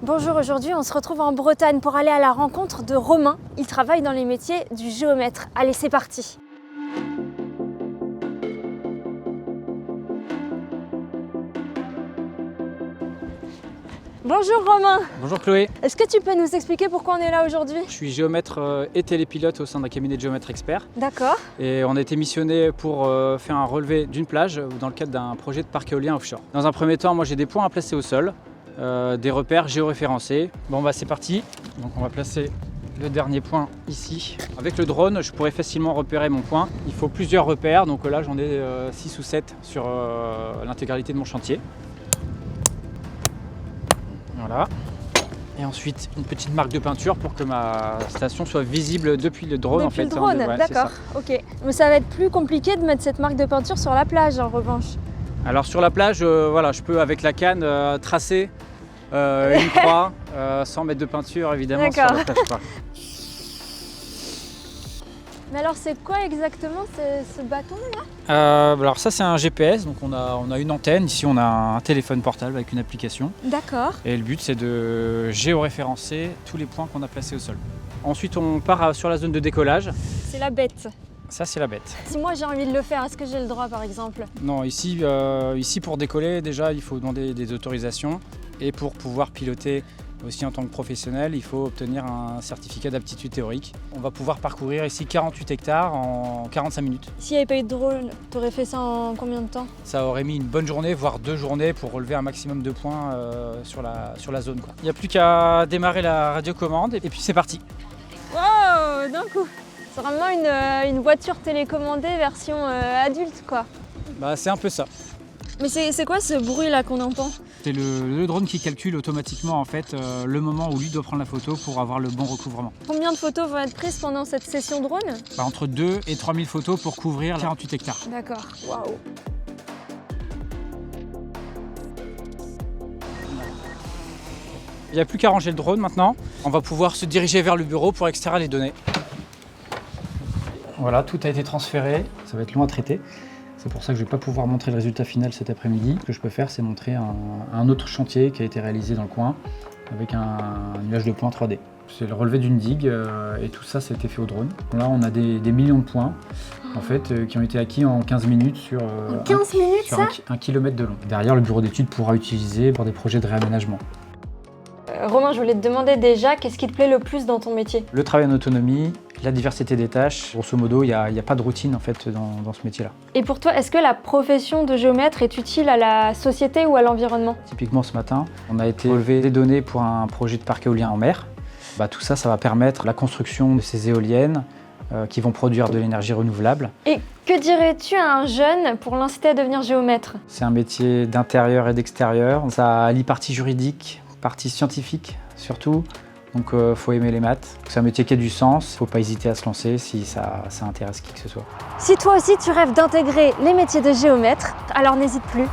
Bonjour, aujourd'hui on se retrouve en Bretagne pour aller à la rencontre de Romain. Il travaille dans les métiers du géomètre. Allez, c'est parti! Bonjour Romain! Bonjour Chloé, Est-ce que tu peux nous expliquer pourquoi on est là aujourd'hui? je suis géomètre et télépilote au sein d'un cabinet de géomètre expert. D'accord. Et on a été missionné pour faire un relevé d'une plage dans le cadre d'un projet de parc éolien offshore. Dans un premier temps, moi j'ai des points à placer au sol, des repères géoréférencés. Bon bah c'est parti, donc on va placer le dernier point ici. Avec le drone, je pourrais facilement repérer mon point. Il faut plusieurs repères, donc là j'en ai 6 ou 7 sur l'intégralité de mon chantier. Voilà. Et ensuite une petite marque de peinture pour que ma station soit visible depuis le drone. Depuis le drone, Ouais, d'accord, ok. Mais ça va être plus compliqué de mettre cette marque de peinture sur la plage en revanche. Alors sur la plage, voilà, je peux avec la canne tracer une croix sans mettre de peinture évidemment sur la plage, quoi. Mais alors c'est quoi exactement ce bâton là? Alors ça c'est un GPS, donc on a une antenne, ici on a un téléphone portable avec une application. D'accord. Et le but c'est de géoréférencer tous les points qu'on a placés au sol. Ensuite on part sur la zone de décollage. C'est la bête. Ça c'est la bête. Si moi j'ai envie de le faire, est-ce que j'ai le droit par exemple? Non, ici pour décoller déjà il faut demander des autorisations. Et pour pouvoir piloter aussi en tant que professionnel, il faut obtenir un certificat d'aptitude théorique. On va pouvoir parcourir ici 48 hectares en 45 minutes. S'il n'y avait pas eu de drone, tu aurais fait ça en combien de temps? Ça aurait mis une bonne journée, voire 2 journées pour relever un maximum de points sur la zone, quoi. Il n'y a plus qu'à démarrer la radiocommande et puis c'est parti. Wow, d'un coup! C'est vraiment une voiture télécommandée version adulte quoi. Bah, c'est un peu ça. Mais c'est quoi ce bruit là qu'on entend? C'est le drone qui calcule automatiquement en fait le moment où lui doit prendre la photo pour avoir le bon recouvrement. Combien de photos vont être prises pendant cette session drone? Bah, entre 2 et 3000 photos pour couvrir 48 hectares. D'accord, waouh! Il n'y a plus qu'à ranger le drone maintenant. On va pouvoir se diriger vers le bureau pour extraire les données. Voilà, tout a été transféré. Ça va être long à traiter. C'est pour ça que je ne vais pas pouvoir montrer le résultat final cet après-midi. Ce que je peux faire, c'est montrer un autre chantier qui a été réalisé dans le coin avec un nuage de points 3D. C'est le relevé d'une digue et tout ça, ça a été fait au drone. Là, on a des millions de points en fait, qui ont été acquis en 15 minutes sur, 15 minutes, sur un kilomètre de long. Derrière, le bureau d'études pourra utiliser pour des projets de réaménagement. Romain, je voulais te demander déjà, qu'est-ce qui te plaît le plus dans ton métier? Le travail en autonomie, la diversité des tâches. Grosso modo, il n'y a pas de routine en fait dans ce métier-là. Et pour toi, est-ce que la profession de géomètre est utile à la société ou à l'environnement? Typiquement ce matin, on a été relever des données pour un projet de parc éolien en mer. Tout ça, ça va permettre la construction de ces éoliennes qui vont produire de l'énergie renouvelable. Et que dirais-tu à un jeune pour l'inciter à devenir géomètre? C'est un métier d'intérieur et d'extérieur. Ça allie partie juridique, partie scientifique surtout. Donc faut aimer les maths. C'est un métier qui a du sens, faut pas hésiter à se lancer si ça intéresse qui que ce soit. Si toi aussi tu rêves d'intégrer les métiers de géomètre, alors n'hésite plus.